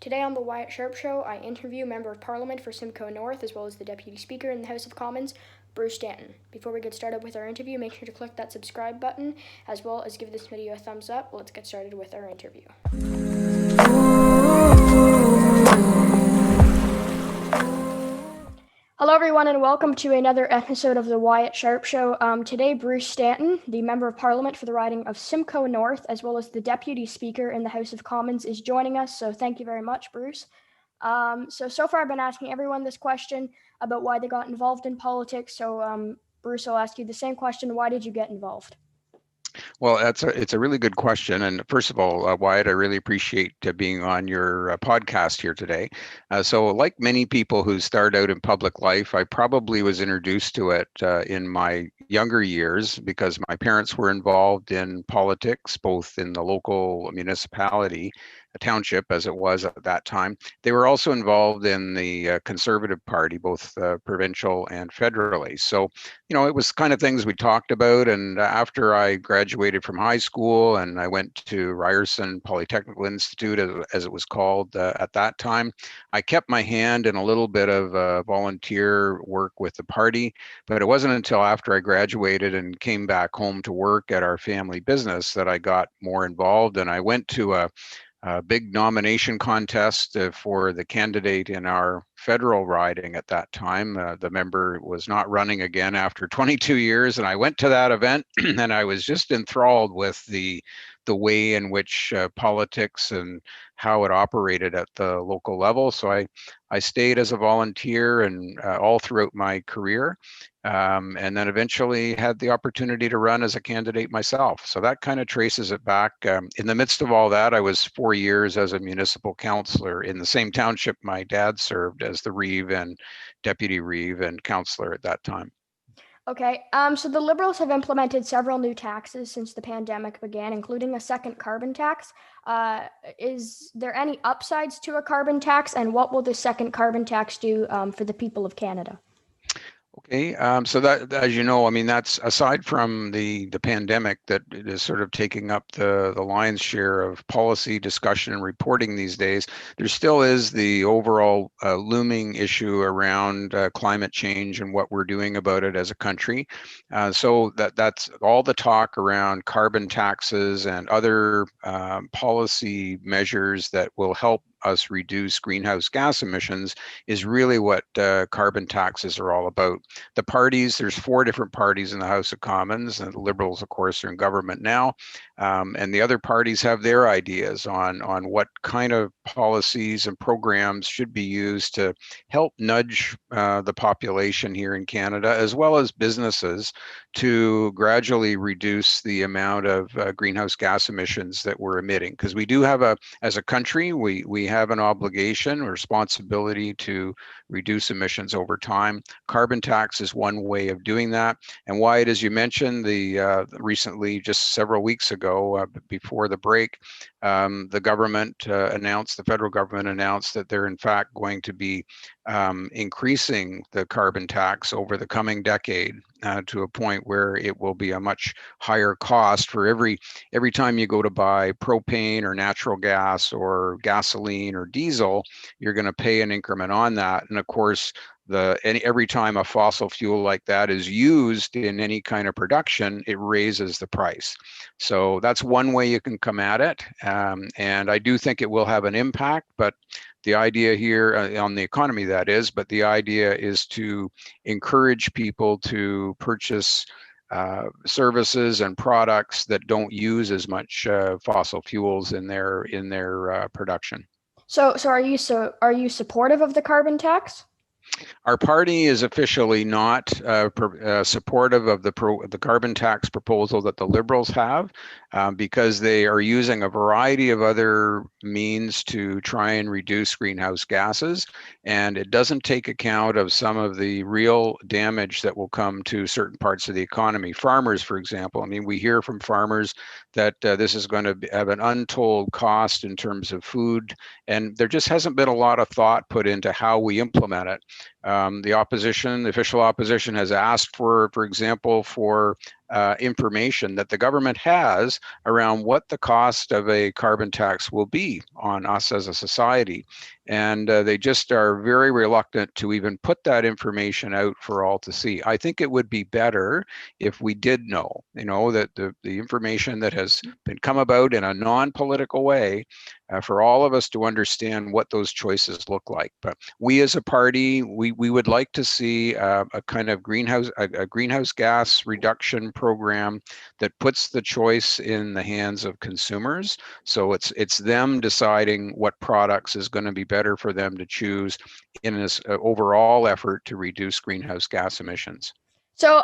Today on the Wyatt Sharp Show, I interview Member of Parliament for Simcoe North, as well as the Deputy Speaker in the House of Commons, Bruce Stanton. Before we get started with our interview, make sure to click that subscribe button, as well as give this video a thumbs up. Let's get started with our interview. Hello, everyone, and welcome to another episode of the Wyatt Sharp Show. Today, Bruce Stanton, the Member of Parliament for the riding of Simcoe North, as well as the Deputy Speaker in the House of Commons, is joining us. So thank you very much, Bruce. So far I've been asking everyone this question about why they got involved in politics. So Bruce, I'll ask you the same question. Why did you get involved? Well, it's a really good question. And first of all, Wyatt, I really appreciate being on your podcast here today. So like many people who start out in public life, I probably was introduced to it in my younger years because my parents were involved in politics, both in the local municipality, a township as it was at that time. They were also involved in the Conservative Party, both provincial and federally. So, it was kind of things we talked about. And after I graduated from high school and I went to Ryerson Polytechnical Institute, as it was called at that time, I kept my hand in a little bit of volunteer work with the party. But it wasn't until after I graduated and came back home to work at our family business that I got more involved. And I went to a big nomination contest for the candidate in our federal riding at that time. The member was not running again after 22 years, and I went to that event, and I was just enthralled with the way in which politics and how it operated at the local level. So I stayed as a volunteer and all throughout my career. And then eventually had the opportunity to run as a candidate myself. So that kind of traces it back. In the midst of all that, I was 4 years as a municipal councillor in the same township my dad served as the Reeve and deputy Reeve and councillor at that time. Okay, so the Liberals have implemented several new taxes since the pandemic began, including a second carbon tax. Is there any upsides to a carbon tax, and what will the second carbon tax do for the people of Canada? Okay, so that, as you know, that's aside from the pandemic that is sort of taking up the lion's share of policy discussion and reporting these days. There still is the overall looming issue around climate change and what we're doing about it as a country. So that's all the talk around carbon taxes and other policy measures that will help us reduce greenhouse gas emissions is really what carbon taxes are all about. The parties, there's 4 different parties in the House of Commons, and the Liberals, of course, are in government now, and the other parties have their ideas on what kind of policies and programs should be used to help nudge the population here in Canada, as well as businesses, to gradually reduce the amount of greenhouse gas emissions that we're emitting. Because we do have as a country, we have an obligation or responsibility to reduce emissions over time. Carbon tax is one way of doing that. And Wyatt, as you mentioned, recently, just several weeks ago, before the break, the federal government announced that they're in fact going to be increasing the carbon tax over the coming decade to a point where it will be a much higher cost for every time you go to buy propane or natural gas or gasoline or diesel. You're going to pay an increment on that. And of course, every time a fossil fuel like that is used in any kind of production, it raises the price. So that's one way you can come at it. And I do think it will have an impact, but the idea here on the economy, that is, but the idea is to encourage people to purchase services and products that don't use as much fossil fuels in their production. So are you supportive of the carbon tax? Our party is officially not supportive of the carbon tax proposal that the Liberals have, because they are using a variety of other means to try and reduce greenhouse gases, and it doesn't take account of some of the real damage that will come to certain parts of the economy. Farmers, for example, we hear from farmers that this is going to have an untold cost in terms of food, and there just hasn't been a lot of thought put into how we implement it. The official opposition has asked for example, for information that the government has around what the cost of a carbon tax will be on us as a society. And they just are very reluctant to even put that information out for all to see. I think it would be better if we did know, that the information that has been come about in a non-political way for all of us to understand what those choices look like. But we as a party, we would like to see a kind of greenhouse gas reduction program that puts the choice in the hands of consumers. So it's them deciding what products is going to be better for them to choose in this overall effort to reduce greenhouse gas emissions. So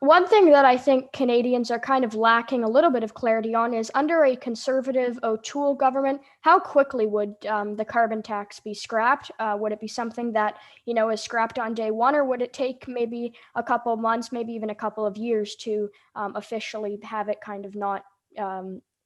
one thing that I think Canadians are kind of lacking a little bit of clarity on is under a conservative O'Toole government, how quickly would the carbon tax be scrapped? Would it be something that, is scrapped on day one, or would it take maybe a couple of months, maybe even a couple of years to officially have it kind of not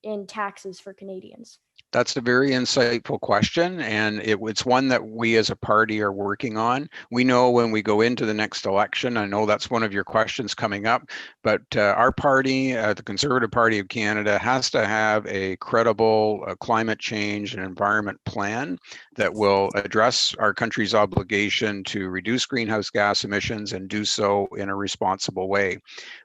in taxes for Canadians? That's a very insightful question, and it's one that we as a party are working on. We know when we go into the next election, I know that's one of your questions coming up, but our party, the Conservative Party of Canada, has to have a credible climate change and environment plan that will address our country's obligation to reduce greenhouse gas emissions and do so in a responsible way.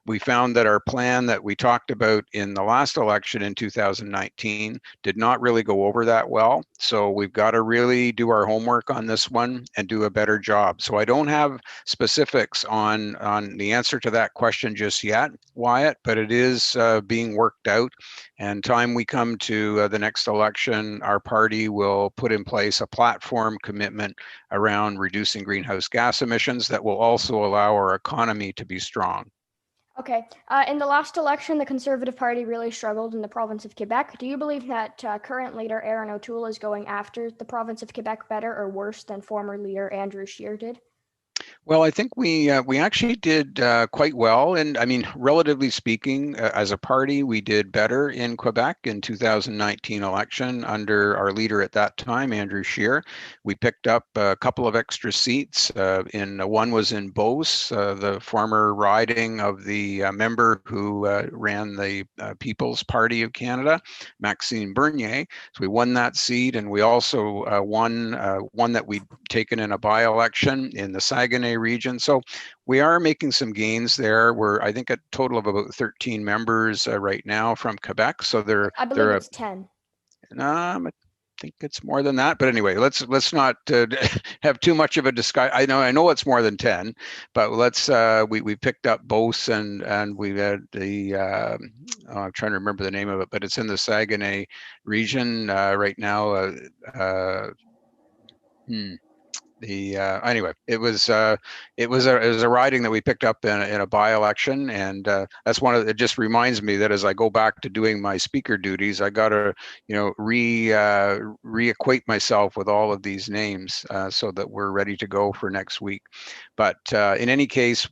We found that our plan that we talked about in the last election in 2019 did not really go over that well. So we've got to really do our homework on this one and do a better job. So I don't have specifics on the answer to that question just yet, Wyatt, but it is being worked out. And time we come to the next election, our party will put in place a platform commitment around reducing greenhouse gas emissions that will also allow our economy to be strong. Okay. In the last election, the Conservative Party really struggled in the province of Quebec. Do you believe that current leader Erin O'Toole is going after the province of Quebec better or worse than former leader Andrew Scheer did? Well, I think we actually did quite well, and I mean, relatively speaking, as a party, we did better in Quebec in 2019 election under our leader at that time, Andrew Scheer. We picked up a couple of extra seats. One was in Beauce, the former riding of the member who ran the People's Party of Canada, Maxime Bernier. So we won that seat, and we also won one that we'd taken in a by-election in the Saguenay region. So we are making some gains there. We're, I think, a total of about 13 members right now from Quebec. So I believe it's 10. I think it's more than that. But anyway, let's not have too much of a discussion. I know it's more than 10, but let's we picked up Beauce and we had the I'm trying to remember the name of it, but it's in the Saguenay region right now. Anyway, it was a riding that we picked up in a by-election, and that's it just reminds me that as I go back to doing my speaker duties, I got to reacquaint myself with all of these names so that we're ready to go for next week. But in any case,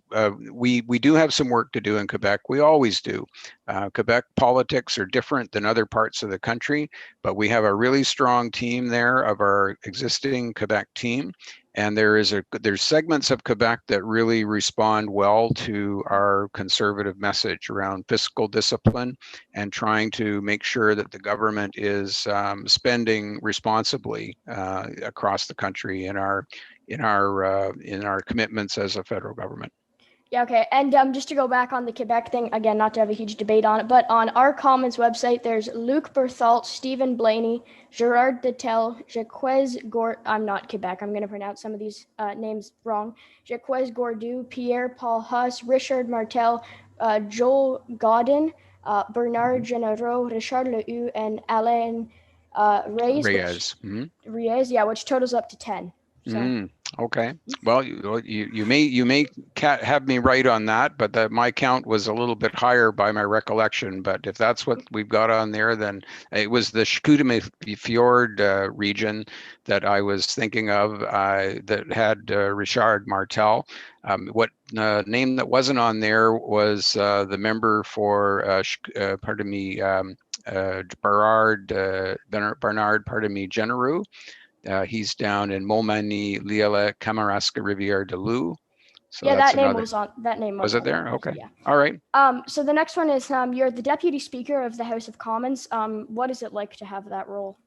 we do have some work to do in Quebec. We always do. Quebec politics are different than other parts of the country, but we have a really strong team there of our existing Quebec team. And there's segments of Quebec that really respond well to our conservative message around fiscal discipline and trying to make sure that the government is spending responsibly across the country in our commitments as a federal government. Yeah, okay. And just to go back on the Quebec thing, again, not to have a huge debate on it, but on our Commons website, there's Luc Berthault, Stephen Blaney, Gerard Detel, Jacques Gord. I'm not Quebec. I'm going to pronounce some of these names wrong. Jacques Gordou, Pierre Paul Huss, Richard Martel, Joel Godin, Bernard Genero, Richard Lehoux, and Alain Reyes. Reyes, yeah, which totals up to 10. So. Okay. Well, you may have me right on that, but my count was a little bit higher by my recollection. But if that's what we've got on there, then it was the Chicoutimi Fjord region that I was thinking of that had Richard Martel. What name that wasn't on there was the member for, Bernard, Generou. He's down in Montmagny, Liele, Kamouraska, Rivière de Loup. So Yeah, that's that name another. was on Was it on the there? list. Okay. Yeah. All right. So the next one is you're the deputy speaker of the House of Commons. What is it like to have that role?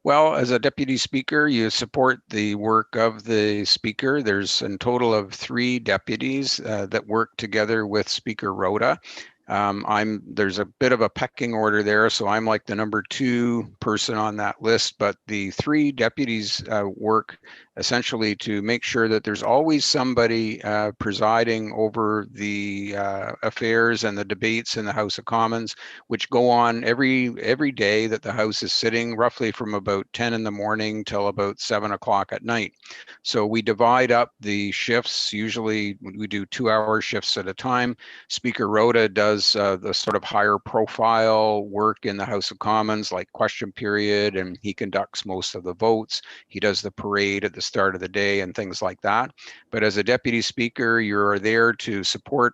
Well, as a deputy speaker, you support the work of the speaker. There's a total of 3 deputies that work together with Speaker Rhoda. There's a bit of a pecking order there, so I'm like the number 2 person on that list, but the 3 deputies work essentially to make sure that there's always somebody presiding over the affairs and the debates in the House of Commons, which go on every day that the House is sitting, roughly from about 10 in the morning till about 7 o'clock at night. So we divide up the shifts. Usually we do 2-hour shifts at a time. Speaker Rhoda does the sort of higher profile work in the House of Commons, like question period, and he conducts most of the votes. He does the parade at the start of the day and things like that. But as a deputy speaker, you're there to support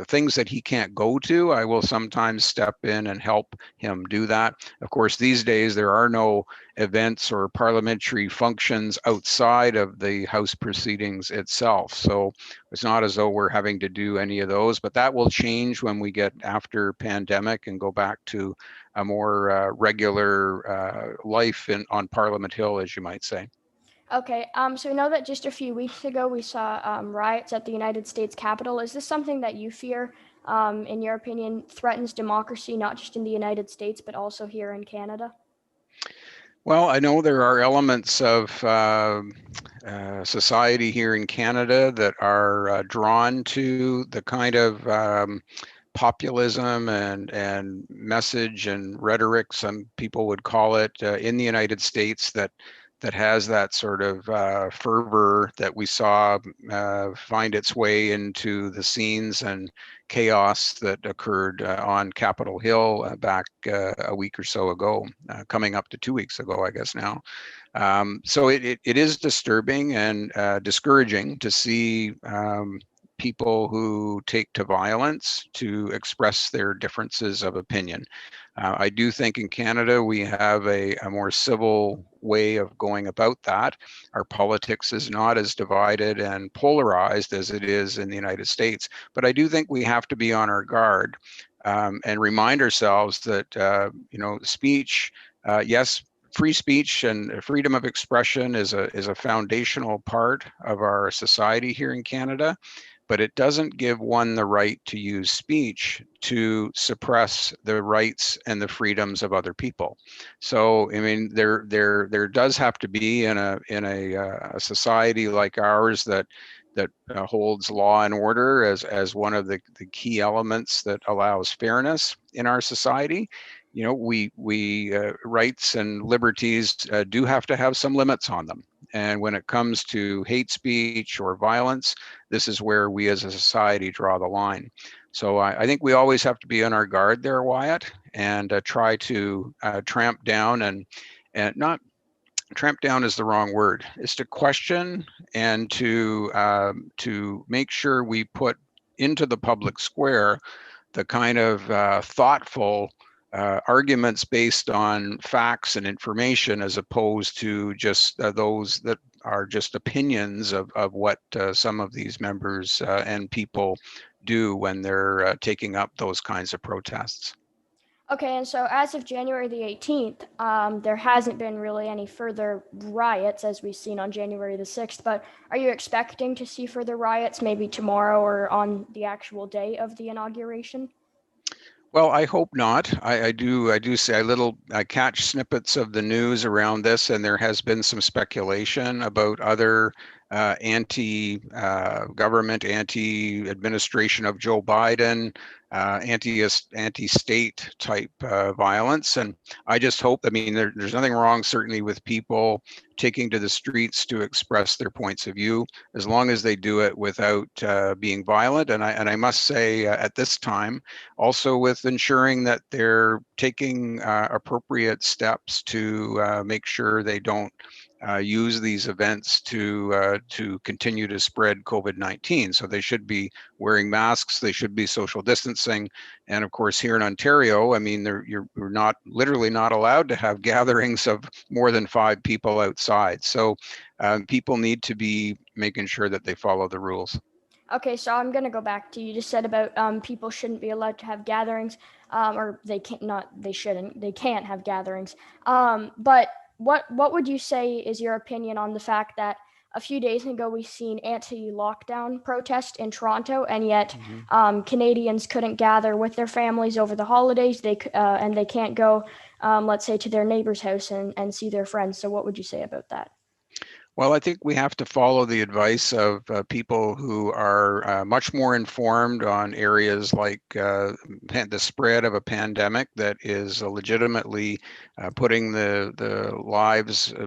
things that he can't go to. I will sometimes step in and help him do that. Of course, these days there are no events or parliamentary functions outside of the House proceedings itself. So it's not as though we're having to do any of those, but that will change when we get after pandemic and go back to a more regular life on Parliament Hill, as you might say. Okay. So we know that just a few weeks ago we saw riots at the United States Capitol. Is this something that you fear, in your opinion, threatens democracy, not just in the United States, but also here in Canada? Well, I know there are elements of society here in Canada that are drawn to the kind of populism and message and rhetoric, some people would call it, in the United States that has that sort of fervor that we saw find its way into the scenes and chaos that occurred on Capitol Hill back a week or so ago, coming up to 2 weeks ago, I guess now. So it is disturbing and discouraging to see people who take to violence to express their differences of opinion. I do think in Canada we have a more civil way of going about that. Our politics is not as divided and polarized as it is in the United States, but I do think we have to be on our guard and remind ourselves that speech, yes, free speech and freedom of expression is a foundational part of our society here in Canada, but it doesn't give one the right to use speech to suppress the rights and the freedoms of other people. So, I mean, there does have to be in a society like ours that holds law and order as one of the key elements that allows fairness in our society. We rights and liberties do have to have some limits on them. And when it comes to hate speech or violence, this is where we as a society draw the line. So I think we always have to be on our guard there, Wyatt, and try to tramp down and not tramp down is the wrong word. It's to question and to make sure we put into the public square the kind of thoughtful arguments based on facts and information, as opposed to just those that are just opinions of what some of these members and people do when they're taking up those kinds of protests. Okay, and so as of January the 18th, there hasn't been really any further riots as we've seen on January the 6th, but are you expecting to see further riots maybe tomorrow or on the actual day of the inauguration? Well, I hope not. I do say I catch snippets of the news around this, and there has been some speculation about other anti-government, anti-administration of Joe Biden, anti-state type violence. And I just hope, I mean, there's nothing wrong certainly with people taking to the streets to express their points of view, as long as they do it without being violent. And I must say at this time, also with ensuring that they're taking appropriate steps to make sure they don't use these events to to continue to spread COVID-19. So they should be wearing masks, they should be social distancing. And of course, here in Ontario, I mean, you're not literally not allowed to have gatherings of more than 5 people outside. So people need to be making sure that they follow the rules. Okay, so I'm gonna go back to you just said about people shouldn't be allowed to have gatherings, or they can't not they shouldn't they can't have gatherings. But what would you say is your opinion on the fact that a few days ago we seen anti-lockdown protest in Toronto, and yet Mhm. Canadians couldn't gather with their families over the holidays. And they can't go, let's say, to their neighbor's house and see their friends. So what would you say about that? Well, I think we have to follow the advice of people who are much more informed on areas like the spread of a pandemic that is legitimately putting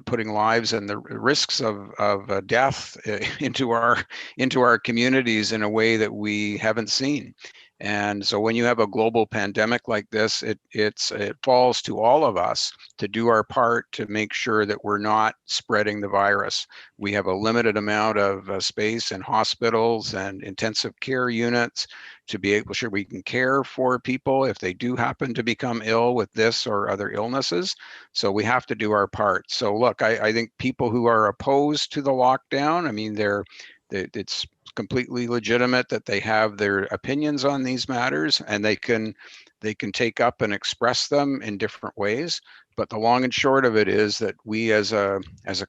putting lives and the risks of death into our communities in a way that we haven't seen. And so when you have a global pandemic like this, it falls to all of us to do our part to make sure that we're not spreading the virus. We have a limited amount of space in hospitals and intensive care units to be able sure we can care for people if they do happen to become ill with this or other illnesses. So we have to do our part. So look, I think people who are opposed to the lockdown, I mean, it's completely legitimate that they have their opinions on these matters, and they can take up and express them in different ways. But the long and short of it is that we as a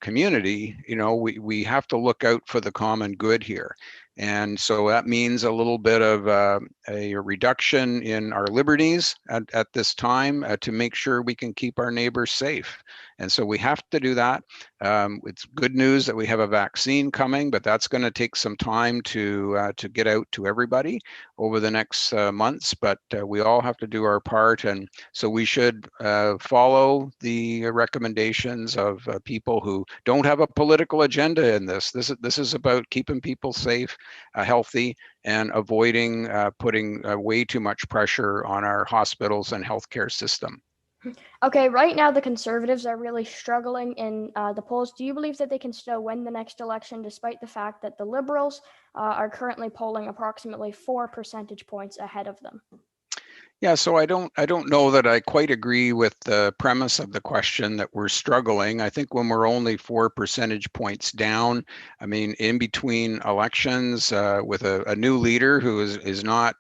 community, you know, we have to look out for the common good here. And so that means a little bit of a reduction in our liberties at this time to make sure we can keep our neighbors safe. And so we have to do that. It's good news that we have a vaccine coming, but that's going to take some time to get out to everybody over the next months. But we all have to do our part, and so we should follow the recommendations of people who don't have a political agenda in this. This is about keeping people safe, healthy, and avoiding putting way too much pressure on our hospitals and healthcare system. Okay, right now the Conservatives are really struggling in the polls. Do you believe that they can still win the next election despite the fact that the Liberals are currently polling approximately 4 percentage points ahead of them? Yeah, so I don't know that I quite agree with the premise of the question that we're struggling. I think when we're only 4 percentage points down, I mean, in between elections with a new leader who is not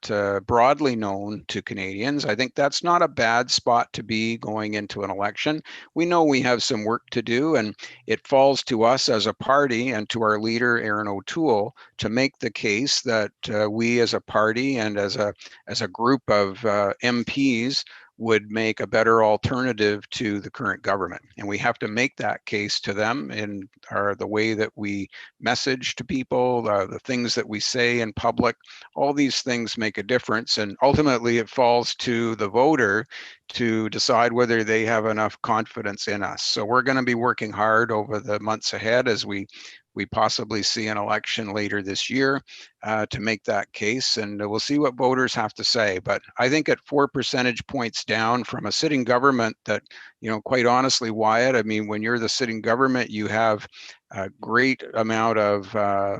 broadly known to Canadians, I think that's not a bad spot to be going into an election. We know we have some work to do, and it falls to us as a party and to our leader, Aaron O'Toole, to make the case that we as a party and as a group of MPs would make a better alternative to the current government. And we have to make that case to them in the way that we message to people, the things that we say in public. All these things make a difference. And ultimately, it falls to the voter to decide whether they have enough confidence in us. So we're going to be working hard over the months ahead as we possibly see an election later this year to make that case, and we'll see what voters have to say. But I think at 4 percentage points down from a sitting government that, you know, quite honestly, Wyatt, I mean, when you're the sitting government, you have a great amount of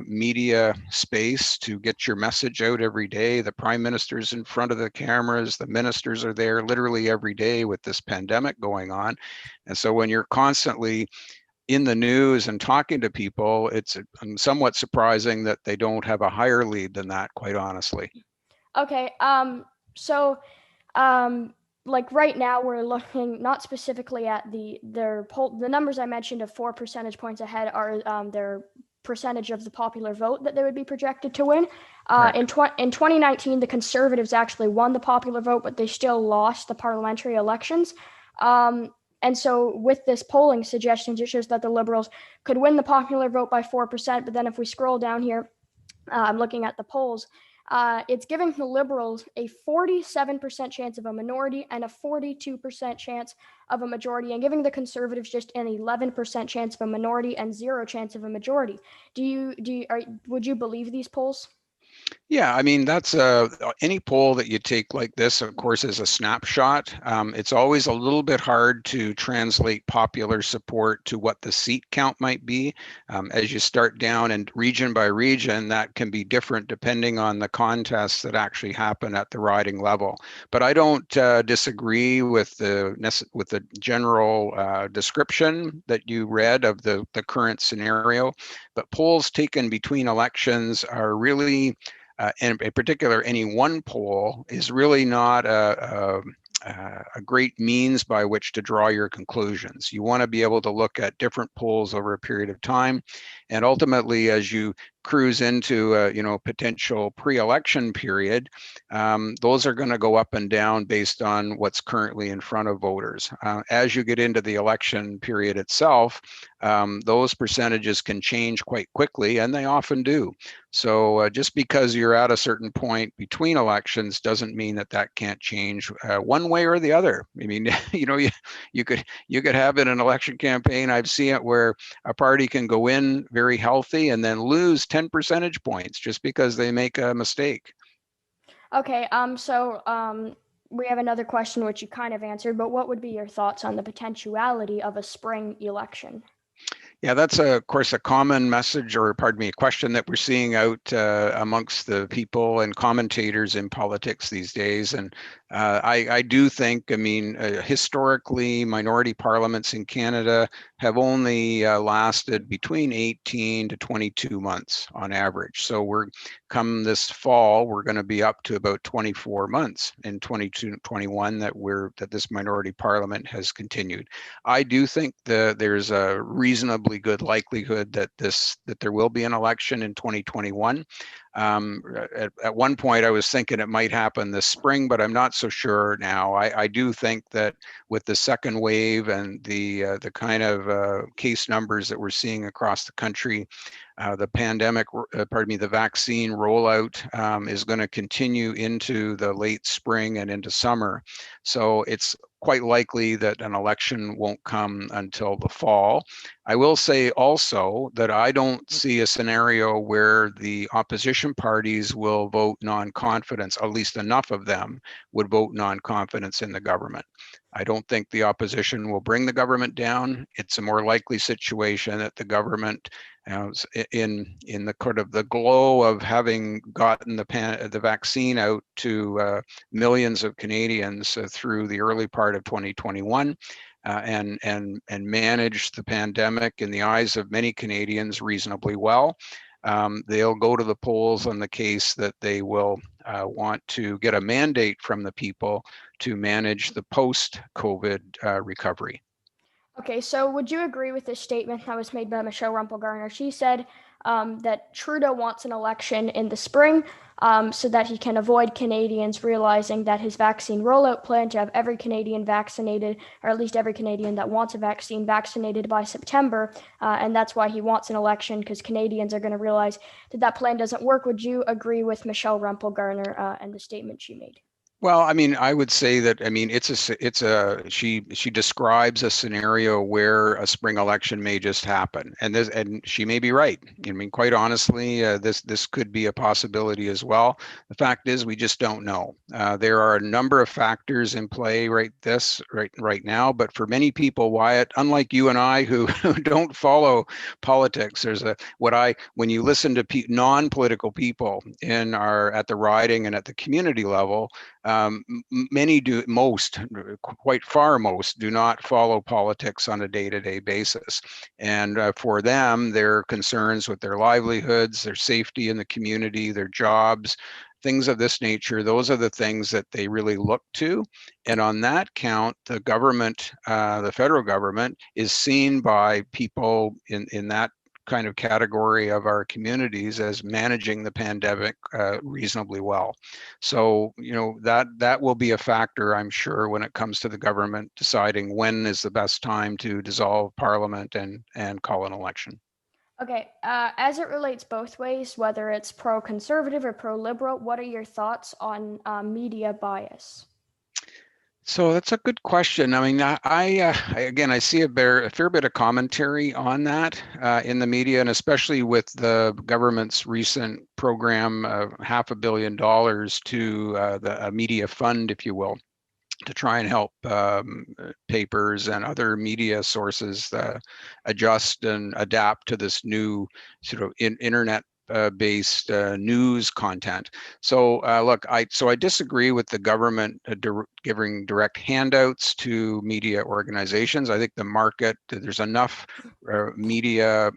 media space to get your message out every day. The prime minister's in front of the cameras, the ministers are there literally every day with this pandemic going on. And so when you're constantly in the news and talking to people, it's somewhat surprising that they don't have a higher lead than that, quite honestly. Okay, so um, like right now we're looking not specifically at the numbers I mentioned of 4 percentage points ahead are their percentage of the popular vote that they would be projected to win. Correct. In 2019, the Conservatives actually won the popular vote, but they still lost the parliamentary elections. And so with this polling suggestions, it shows that the Liberals could win the popular vote by 4%. But then if we scroll down here, I'm looking at the polls. It's giving the Liberals a 47% chance of a minority and a 42% chance of a majority, and giving the Conservatives just an 11% chance of a minority and 0 chance of a majority. Would you believe these polls? Yeah, I mean, that's any poll that you take like this, of course, is a snapshot. It's always a little bit hard to translate popular support to what the seat count might be. As you start down and region by region, that can be different depending on the contests that actually happen at the riding level. But I don't disagree with the general description that you read of the current scenario. But polls taken between elections are really and in particular, any one poll is really not a great means by which to draw your conclusions. You want to be able to look at different polls over a period of time, and ultimately, as you cruise into a potential pre-election period, those are going to go up and down based on what's currently in front of voters. As you get into the election period itself, those percentages can change quite quickly, and they often do. So just because you're at a certain point between elections doesn't mean that that can't change one way or the other. I mean, you could have in an election campaign. I've seen it where a party can go in very healthy and then lose 10 percentage points just because they make a mistake. Okay, we have another question which you kind of answered, but what would be your thoughts on the potentiality of a spring election? Yeah, that's of course a common message, or pardon me, a question that we're seeing out amongst the people and commentators in politics these days. And I do think, I mean, historically, minority parliaments in Canada have only lasted between 18 to 22 months on average. So we're come this fall, we're going to be up to about 24 months in 22, 21 that this minority parliament has continued. I do think that there's a reasonably good likelihood that there will be an election in 2021. At one point, I was thinking it might happen this spring, but I'm not so sure now. I do think that with the second wave and the kind of case numbers that we're seeing across the country, the vaccine rollout is going to continue into the late spring and into summer. So it's quite likely that an election won't come until the fall. I will say also that I don't see a scenario where the opposition parties will vote non-confidence, at least enough of them would vote non-confidence in the government. I don't think the opposition will bring the government down. It's a more likely situation that the government, in the kind of the glow of having gotten the vaccine out to millions of Canadians through the early part of 2021, and managed the pandemic in the eyes of many Canadians reasonably well. They'll go to the polls on the case that they will want to get a mandate from the people to manage the post-COVID recovery. Okay, so would you agree with this statement that was made by Michelle Rumpel-Garner? She said that Trudeau wants an election in the spring so that he can avoid Canadians realizing that his vaccine rollout plan to have every Canadian vaccinated, or at least every Canadian that wants a vaccine vaccinated by September, and that's why he wants an election, because Canadians are going to realize that that plan doesn't work. Would you agree with Michelle Rumpel-Garner and the statement she made? Well, I mean, I would say that, I mean, she describes a scenario where a spring election may just happen, and she may be right. I mean, quite honestly, this could be a possibility as well. The fact is, we just don't know. There are a number of factors in play right now, but for many people, Wyatt, unlike you and I, who don't follow politics, when you listen to non-political people at the riding and at the community level. Many do, quite far most, do not follow politics on a day-to-day basis. And for them, their concerns with their livelihoods, their safety in the community, their jobs, things of this nature, those are the things that they really look to. And on that count, the government, the federal government, is seen by people in that kind of category of our communities as managing the pandemic reasonably well. So, that will be a factor, I'm sure, when it comes to the government deciding when is the best time to dissolve Parliament and call an election. Okay, as it relates both ways, whether it's pro-conservative or pro-liberal, what are your thoughts on media bias? So that's a good question. I mean, again, I see a fair bit of commentary on that in the media, and especially with the government's recent program of $500 million to the media fund, if you will, to try and help papers and other media sources adjust and adapt to this new sort of internet based news content. So look, I disagree with the government giving direct handouts to media organizations. I think the market, there's enough media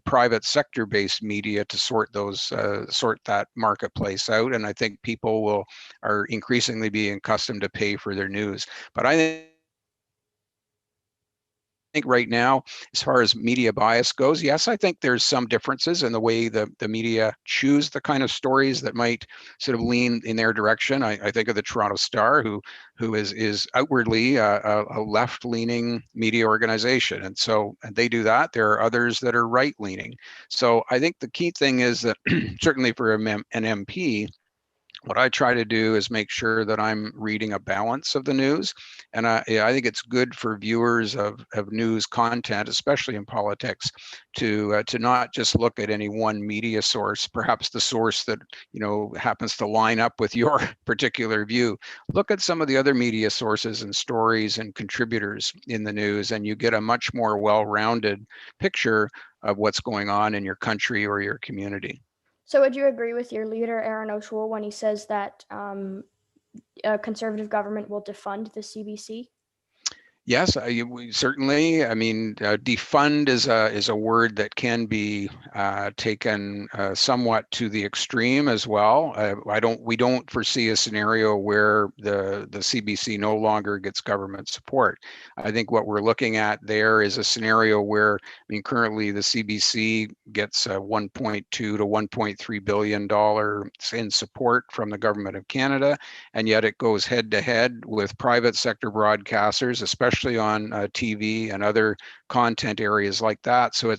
private sector based media to sort that marketplace out, and I think people are increasingly being accustomed to pay for their news. But I think right now, as far as media bias goes, yes, I think there's some differences in the way the media choose the kind of stories that might sort of lean in their direction. I think of the Toronto Star, who is outwardly a left-leaning media organization, and so they do that. There are others that are right-leaning. So I think the key thing is that certainly for an MP, what I try to do is make sure that I'm reading a balance of the news. And I think it's good for viewers of news content, especially in politics, to not just look at any one media source, perhaps the source that happens to line up with your particular view. Look at some of the other media sources and stories and contributors in the news, and you get a much more well-rounded picture of what's going on in your country or your community. So, would you agree with your leader, Aaron O'Toole, when he says that a conservative government will defund the CBC? Yes, certainly. I mean, defund is a word that can be taken somewhat to the extreme as well. We don't foresee a scenario where the CBC no longer gets government support. I think what we're looking at there is a scenario where, I mean, currently the CBC gets 1.2 to 1.3 billion dollar in support from the government of Canada, and yet it goes head to head with private sector broadcasters, especially on TV and other content areas like that. So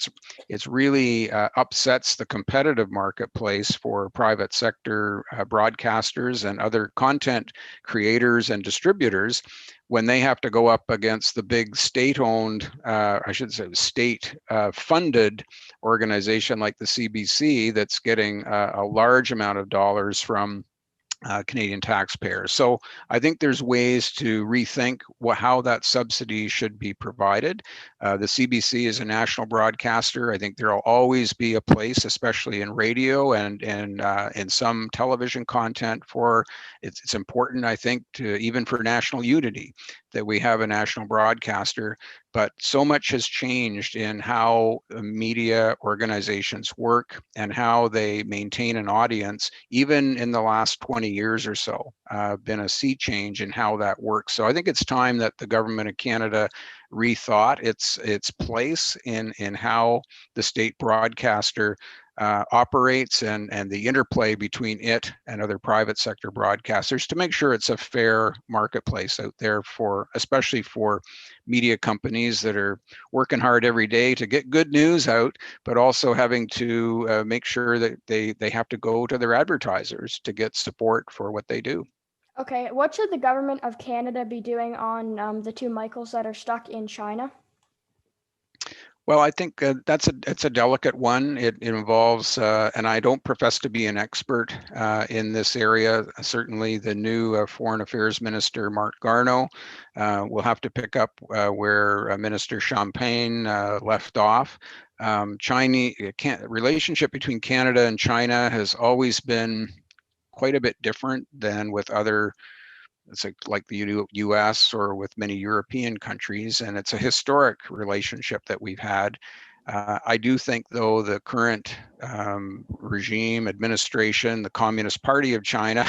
it's really upsets the competitive marketplace for private sector broadcasters and other content creators and distributors when they have to go up against the big state-owned, I should say state-funded organization like the CBC that's getting a large amount of dollars from Canadian taxpayers. So I think there's ways to rethink how that subsidy should be provided. The CBC is a national broadcaster. I think there will always be a place, especially in radio and in some television content, for it's important, I think, to even for national unity that we have a national broadcaster. But so much has changed in how media organizations work and how they maintain an audience, even in the last 20 years or so, been a sea change in how that works. So I think it's time that the government of Canada rethought its place in how the state broadcaster operates and the interplay between it and other private sector broadcasters to make sure it's a fair marketplace out there especially for media companies that are working hard every day to get good news out, but also having to make sure that they have to go to their advertisers to get support for what they do. Okay, what should the government of Canada be doing on the two Michaels that are stuck in China? Well, I think it's a delicate one. It involves, and I don't profess to be an expert in this area. Certainly, the new Foreign Affairs Minister, Mark Garneau, will have to pick up where Minister Champagne left off. Relationship between Canada and China has always been quite a bit different than with other, it's like the US or with many European countries, and it's a historic relationship that we've had. I do think, though, the current regime, administration, the Communist Party of China,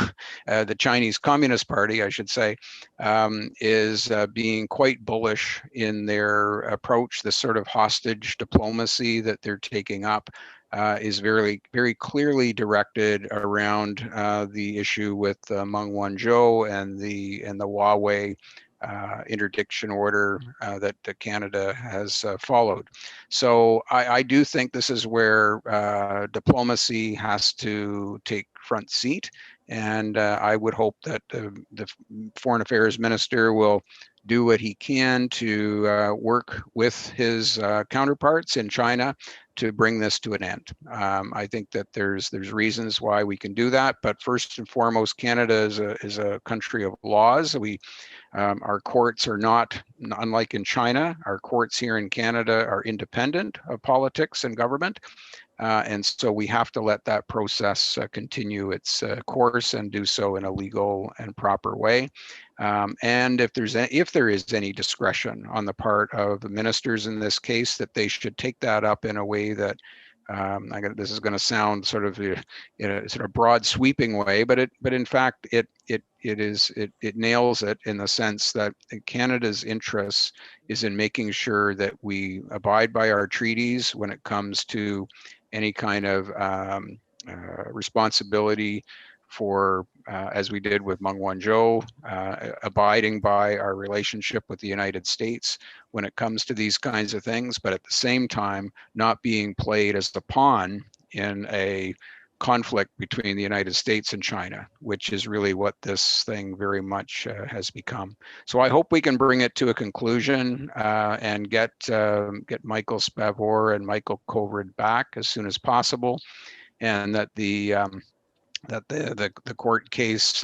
the Chinese Communist Party, I should say, is being quite bullish in their approach. The sort of hostage diplomacy that they're taking up is very, very clearly directed around the issue with Meng Wanzhou and the Huawei interdiction order that Canada has followed. So I do think this is where diplomacy has to take front seat And I would hope that the Foreign Affairs Minister will do what he can to work with his counterparts in China to bring this to an end. I think that there's reasons why we can do that, but first and foremost, Canada is a country of laws. Our courts are not, unlike in China, our courts here in Canada are independent of politics and government. And so we have to let that process continue its course and do so in a legal and proper way. And if there is any discretion on the part of the ministers in this case, that they should take that up in a way that this is going to sound sort of in a sort of broad sweeping way, but in fact it nails it in the sense that Canada's interests is in making sure that we abide by our treaties when it comes to any kind of responsibility for, as we did with Meng Wanzhou, abiding by our relationship with the United States when it comes to these kinds of things, but at the same time, not being played as the pawn in a conflict between the United States and China, which is really what this thing very much has become. So I hope we can bring it to a conclusion and get Michael Spavor and Michael Kovrig back as soon as possible, and that the court case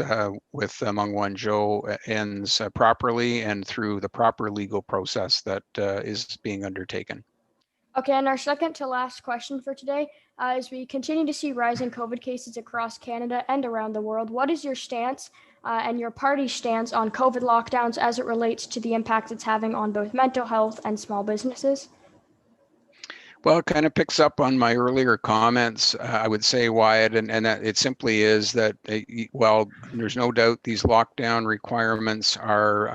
with Meng Wanzhou ends properly and through the proper legal process that is being undertaken. Okay, and our second to last question for today, as we continue to see rising COVID cases across Canada and around the world, what is your stance and your party's stance on COVID lockdowns as it relates to the impact it's having on both mental health and small businesses? Well, it kind of picks up on my earlier comments, I would say, Wyatt, and that it simply is that, well, there's no doubt these lockdown requirements are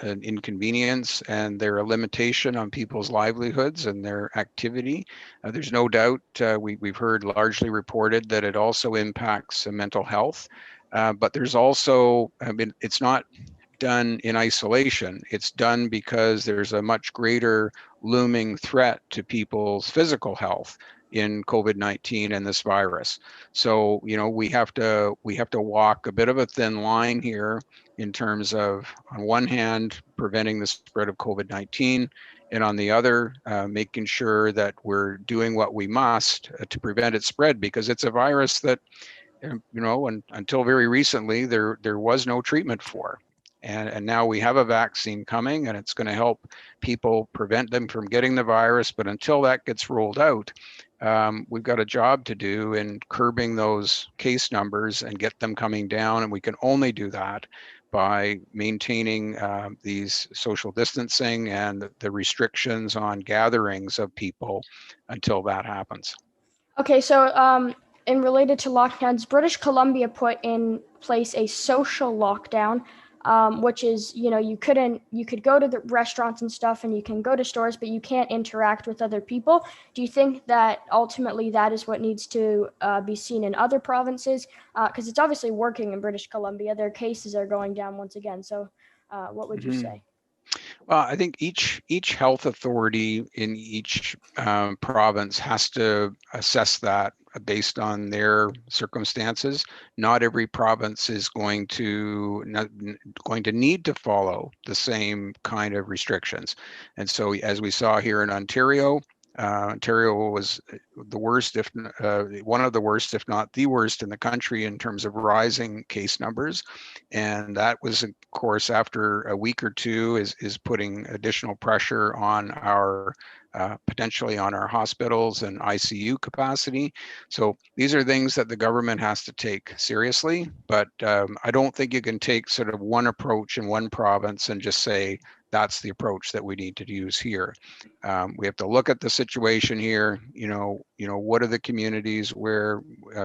an inconvenience and they're a limitation on people's livelihoods and their activity. There's no doubt, we've heard largely reported that it also impacts mental health, but there's also, I mean, it's not done in isolation. It's done because there's a much greater looming threat to people's physical health in COVID-19 and this virus. So, we have to walk a bit of a thin line here in terms of, on one hand, preventing the spread of COVID-19, and on the other, making sure that we're doing what we must to prevent its spread, because it's a virus that, and until very recently, there was no treatment for. And now we have a vaccine coming, and it's going to help people prevent them from getting the virus. But until that gets rolled out, we've got a job to do in curbing those case numbers and get them coming down. And we can only do that by maintaining these social distancing and the restrictions on gatherings of people until that happens. Okay, so in related to lockdowns, British Columbia put in place a social lockdown, which is, you could go to the restaurants and stuff, and you can go to stores, but you can't interact with other people. Do you think that ultimately that is what needs to be seen in other provinces? Because it's obviously working in British Columbia. Their cases are going down once again. So what would you say? Well, I think each health authority in each province has to assess that based on their circumstances. Not every province is going to need to follow the same kind of restrictions. And so, as we saw here in Ontario, Ontario was the worst, if one of the worst, if not the worst in the country in terms of rising case numbers. And that was, of course, after a week or two is putting additional pressure on our potentially on our hospitals and ICU capacity. So these are things that the government has to take seriously, but I don't think you can take sort of one approach in one province and just say, that's the approach that we need to use here. We have to look at the situation here. What are the communities where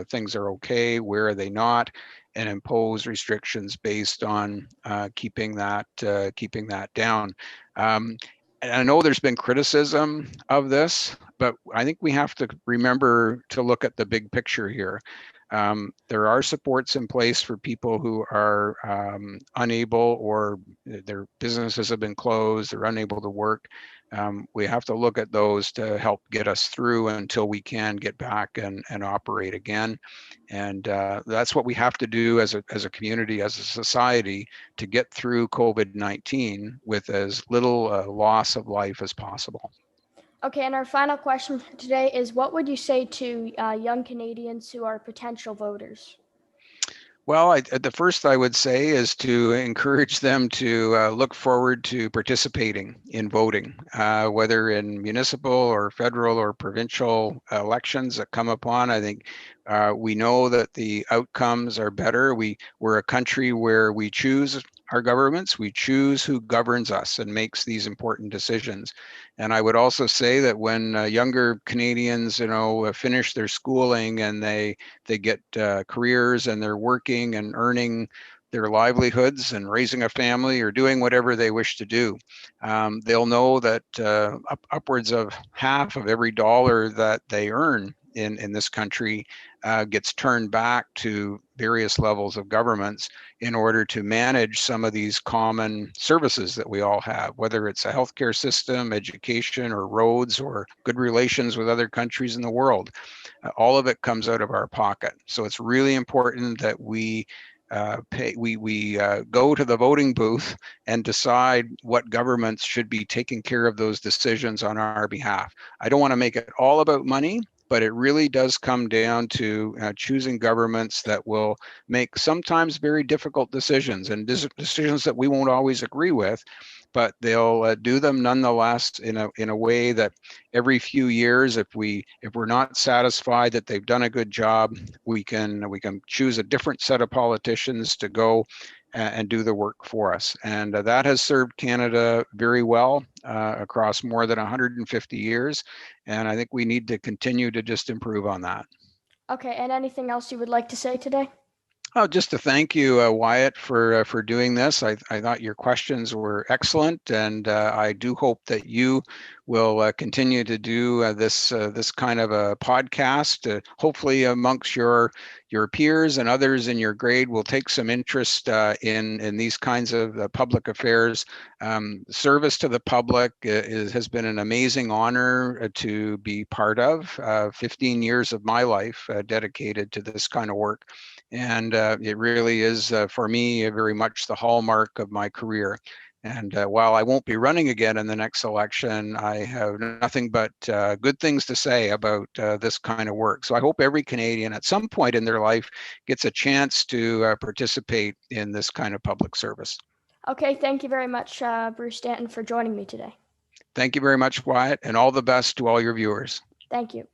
things are okay? Where are they not? And impose restrictions based on keeping that down. And I know there's been criticism of this, but I think we have to remember to look at the big picture here. There are supports in place for people who are unable, or their businesses have been closed, they're unable to work. We have to look at those to help get us through until we can get back and operate again. And that's what we have to do as a community, as a society, to get through COVID-19 with as little loss of life as possible. Okay, and our final question for today is what would you say to young Canadians who are potential voters? Well, the first I would say is to encourage them to look forward to participating in voting, whether in municipal or federal or provincial elections that come upon. I think we know that the outcomes are better. We're a country where we choose our governments, we choose who governs us and makes these important decisions. And I would also say that when younger Canadians, finish their schooling and they get careers and they're working and earning their livelihoods and raising a family or doing whatever they wish to do. They'll know that upwards of half of every dollar that they earn in this country gets turned back to various levels of governments in order to manage some of these common services that we all have, whether it's a healthcare system, education, or roads, or good relations with other countries in the world. All of it comes out of our pocket. So it's really important that we go to the voting booth and decide what governments should be taking care of those decisions on our behalf. I don't want to make it all about money, but it really does come down to choosing governments that will make sometimes very difficult decisions and decisions that we won't always agree with, but they'll do them nonetheless in a way that every few years, if we're not satisfied that they've done a good job, we can choose a different set of politicians to go and do the work for us. And that has served Canada very well across more than 150 years. And I think we need to continue to just improve on that. Okay, and anything else you would like to say today? Oh, just to thank you, Wyatt, for doing this. I thought your questions were excellent, and I do hope that you will continue to do this kind of a podcast. Hopefully, amongst your peers and others in your grade, will take some interest in these kinds of public affairs. Service to the public has been an amazing honor to be part of. 15 years of my life dedicated to this kind of work. And it really is, for me, very much the hallmark of my career. And while I won't be running again in the next election, I have nothing but good things to say about this kind of work. So I hope every Canadian at some point in their life gets a chance to participate in this kind of public service. Okay, thank you very much, Bruce Stanton, for joining me today. Thank you very much, Wyatt, and all the best to all your viewers. Thank you.